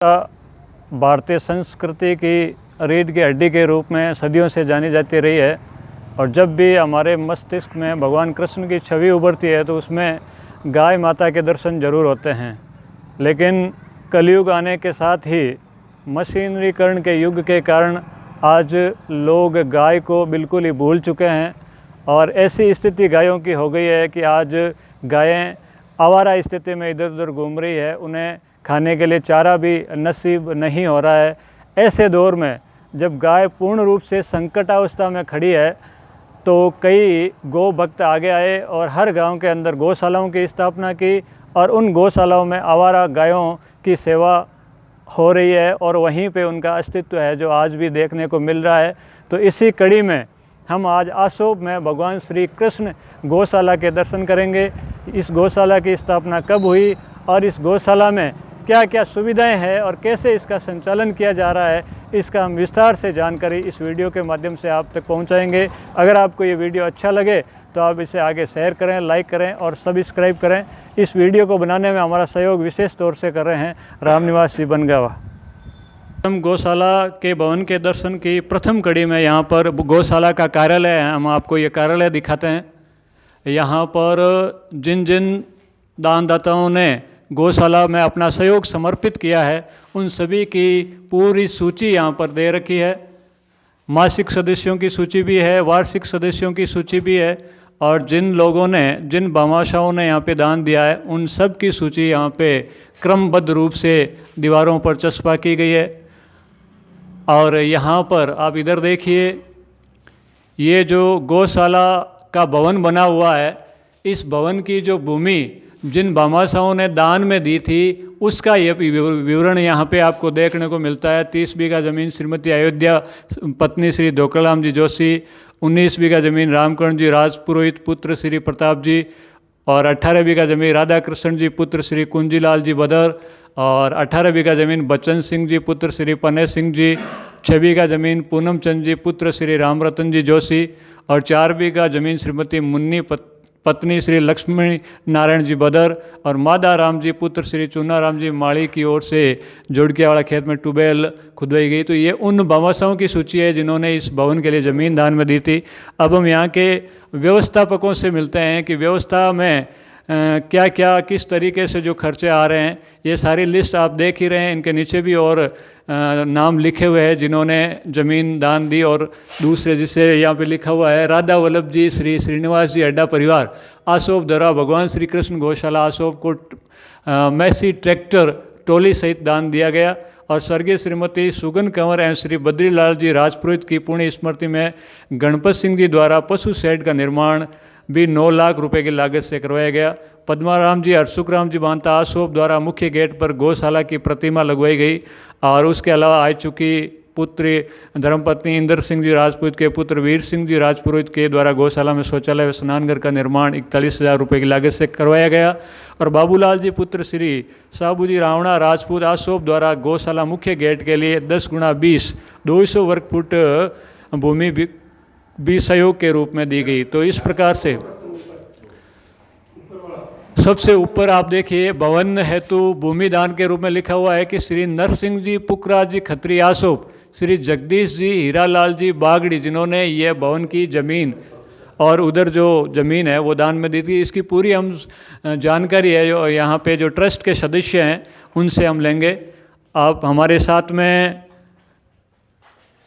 भारतीय संस्कृति की रीढ़ की हड्डी के रूप में सदियों से जानी जाती रही है और जब भी हमारे मस्तिष्क में भगवान कृष्ण की छवि उभरती है तो उसमें गाय माता के दर्शन जरूर होते हैं। लेकिन कलयुग आने के साथ ही मशीनरीकरण के युग के कारण आज लोग गाय को बिल्कुल ही भूल चुके हैं और ऐसी स्थिति गायों की हो गई है कि आज गायें आवारा स्थिति में इधर उधर घूम रही है, उन्हें खाने के लिए चारा भी नसीब नहीं हो रहा है। ऐसे दौर में जब गाय पूर्ण रूप से संकटावस्था में खड़ी है तो कई गौ भक्त आगे आए और हर गांव के अंदर गौशालाओं की स्थापना की और उन गौशालाओं में आवारा गायों की सेवा हो रही है और वहीं पे उनका अस्तित्व है जो आज भी देखने को मिल रहा है। तो इसी कड़ी में हम आज आसोब में भगवान श्री कृष्ण गौशाला के दर्शन करेंगे। इस गौशाला की स्थापना कब हुई और इस गौशाला में क्या क्या सुविधाएं हैं और कैसे इसका संचालन किया जा रहा है, इसका हम विस्तार से जानकारी इस वीडियो के माध्यम से आप तक पहुंचाएंगे। अगर आपको ये वीडियो अच्छा लगे तो आप इसे आगे शेयर करें, लाइक करें और सब्सक्राइब करें। इस वीडियो को बनाने में हमारा सहयोग विशेष तौर से कर रहे हैं रामनिवास जी बनगावा। हम गौशाला के भवन के दर्शन की प्रथम कड़ी में यहाँ पर गौशाला का कार्यालय है, हम आपको ये कार्यालय दिखाते हैं। यहाँ पर जिन जिन दानदाताओं ने गौशाला में अपना सहयोग समर्पित किया है उन सभी की पूरी सूची यहाँ पर दे रखी है। मासिक सदस्यों की सूची भी है, वार्षिक सदस्यों की सूची भी है और जिन लोगों ने, जिन भामाशाहों ने यहाँ पे दान दिया है उन सब की सूची यहाँ पे क्रमबद्ध रूप से दीवारों पर चस्पा की गई है। और यहाँ पर आप इधर देखिए, ये जो गौशाला का भवन बना हुआ है, इस भवन की जो भूमि जिन भामाशाहों ने दान में दी थी उसका ये विवरण यहाँ पे आपको देखने को मिलता है। 30 बीघा ज़मीन श्रीमती अयोध्या पत्नी श्री धोकलाम जी जोशी, 19 बीघा ज़मीन रामकर्ण जी राजपुरोहित पुत्र श्री प्रताप जी और 18 बीघा ज़मीन राधा कृष्ण जी पुत्र श्री कुंजीलाल जी बदर और 18 बीघा ज़मीन बच्चन सिंह जी पुत्र श्री पन्ने सिंह जी, 6 बीघा ज़मीन पूनम चंद जी पुत्र श्री रामरतन जी जोशी और 4 बीघा ज़मीन श्रीमती मुन्नी पत्नी श्री लक्ष्मी नारायण जी बदर और मादा राम जी पुत्र श्री चूनाराम जी माली की ओर से जोड़किया वाला खेत में ट्यूबवेल खुदवाई गई। तो ये उन भामाशाहों की सूची है जिन्होंने इस भवन के लिए ज़मीन दान में दी थी। अब हम यहाँ के व्यवस्थापकों से मिलते हैं कि व्यवस्था में क्या क्या किस तरीके से जो खर्चे आ रहे हैं, ये सारी लिस्ट आप देख ही रहे हैं। इनके नीचे भी और नाम लिखे हुए हैं जिन्होंने ज़मीन दान दी और दूसरे जिससे यहाँ पे लिखा हुआ है राधा वल्लभ जी श्री श्रीनिवास जी अड्डा परिवार आसोब द्वारा भगवान श्री कृष्ण गौशाला आसोब को मैसी ट्रैक्टर टोली सहित दान दिया गया। और स्वर्गीय श्रीमती सुगन कंवर एवं श्री बद्रीलाल जी राजपुरोहित की पुण्य स्मृति में गणपत सिंह जी द्वारा पशु शेड का निर्माण भी 9 लाख रुपए की लागत से करवाया गया। पद्माराम जी हरसुखराम जी बांता आसोब द्वारा मुख्य गेट पर गौशाला की प्रतिमा लगवाई गई और उसके अलावा आ चुकी पुत्री धर्मपत्नी इंद्र सिंह जी राजपूत के पुत्र वीर सिंह जी राजपुरोहित के द्वारा गौशाला में शौचालय व स्नानघर का निर्माण 41,000 रुपये की लागत से करवाया गया। और बाबूलाल जी पुत्र श्री साबू जी रावणा राजपूत आसोब द्वारा गौशाला मुख्य गेट के लिए 10 × 20 200 वर्ग फुट भूमि भी सहयोग के रूप में दी गई। तो इस प्रकार से सबसे ऊपर आप देखिए भवन हेतु भूमि दान के रूप में लिखा हुआ है कि श्री नरसिंह जी पुखराज जी खत्री आसोब, श्री जगदीश जी हीरालाल जी बागड़ी जिन्होंने ये भवन की ज़मीन और उधर जो ज़मीन है वो दान में दी थी। इसकी पूरी हम जानकारी है जो यहाँ पे जो ट्रस्ट के सदस्य हैं उनसे हम लेंगे। आप हमारे साथ में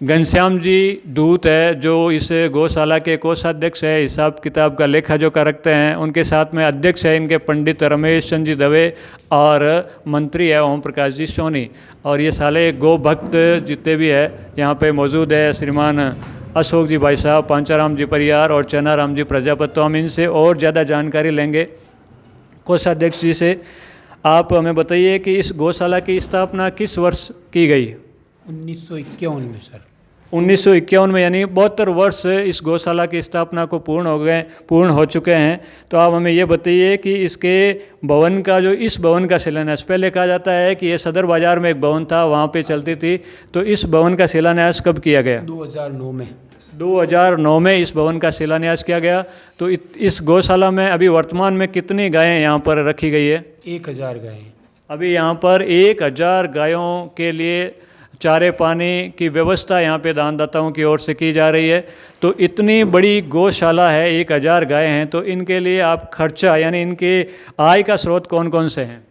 घनश्याम जी दूत है जो इस गौशाला के कोषाध्यक्ष है, हिसाब किताब का लेखा जोखा रखते हैं। उनके साथ में अध्यक्ष है इनके पंडित रमेश चंद जी दवे और मंत्री है ओम प्रकाश जी सोनी। और ये साले गौ भक्त जितने भी है यहाँ पे मौजूद है श्रीमान अशोक जी भाई साहब, पांचाराम जी परियार और चनाराम जी प्रजापत। तो हम इनसे और ज़्यादा जानकारी लेंगे कोषाध्यक्ष जी से। आप हमें बताइए कि इस गौशाला की स्थापना किस वर्ष की गई? 1951 में सर। 1951 में, यानी 72 वर्ष इस गौशाला की स्थापना को पूर्ण हो चुके हैं। तो आप हमें ये बताइए कि इसके भवन का जो इस भवन का शिलान्यास, पहले कहा जाता है कि ये सदर बाज़ार में एक भवन था वहाँ पे चलती थी, तो इस भवन का शिलान्यास कब किया गया? 2009 में। 2009 में इस भवन का शिलान्यास किया गया। तो इस गौशाला में अभी वर्तमान में कितनी गायें यहाँ पर रखी गई है? 1000 गायें। अभी यहाँ पर 1000 गायों के लिए चारे पानी की व्यवस्था यहाँ पे दानदाताओं की ओर से की जा रही है। तो इतनी बड़ी गौशाला है, 1000 गायें हैं, तो इनके लिए आप खर्चा यानी इनके आय का स्रोत कौन कौन से हैं?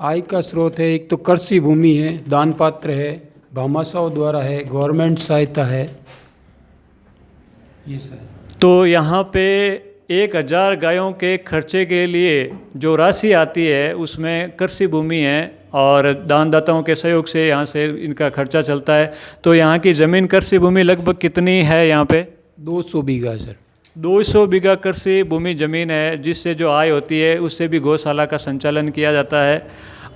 आय का स्रोत है, एक तो कृषि भूमि है, दान पात्र है, भामाशाहों द्वारा है, गवर्नमेंट सहायता है, ये सर। तो यहाँ पे 1000 गायों के खर्चे के लिए जो राशि आती है उसमें कृषि भूमि है और दानदाताओं के सहयोग से यहाँ से इनका खर्चा चलता है। तो यहाँ की ज़मीन कृषि भूमि लगभग कितनी है यहाँ पे? 200 बीघा सर। 200 बीघा कृषि भूमि ज़मीन है, जिससे जो आय होती है उससे भी गौशाला का संचालन किया जाता है।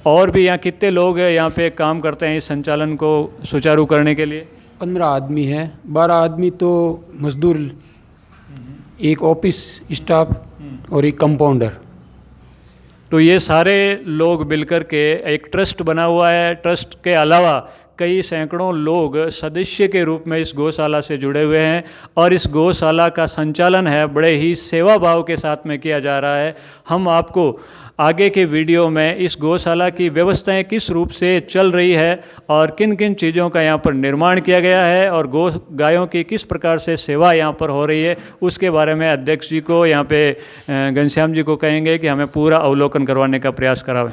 और भी यहाँ कितने लोग हैं यहाँ पे काम करते हैं इस संचालन को सुचारू करने के लिए? 15 आदमी है, 12 आदमी तो मजदूर, एक ऑफिस स्टाफ और एक कंपाउंडर। तो ये सारे लोग मिलकर के एक ट्रस्ट बना हुआ है। ट्रस्ट के अलावा कई सैकड़ों लोग सदस्य के रूप में इस गौशाला से जुड़े हुए हैं और इस गौशाला का संचालन है बड़े ही सेवा भाव के साथ में किया जा रहा है। हम आपको आगे के वीडियो में इस गौशाला की व्यवस्थाएं किस रूप से चल रही है और किन किन चीज़ों का यहाँ पर निर्माण किया गया है और गायों की किस प्रकार से सेवा यहाँ पर हो रही है, उसके बारे में अध्यक्ष जी को यहाँ पे घनश्याम जी को कहेंगे कि हमें पूरा अवलोकन करवाने का प्रयास करावें।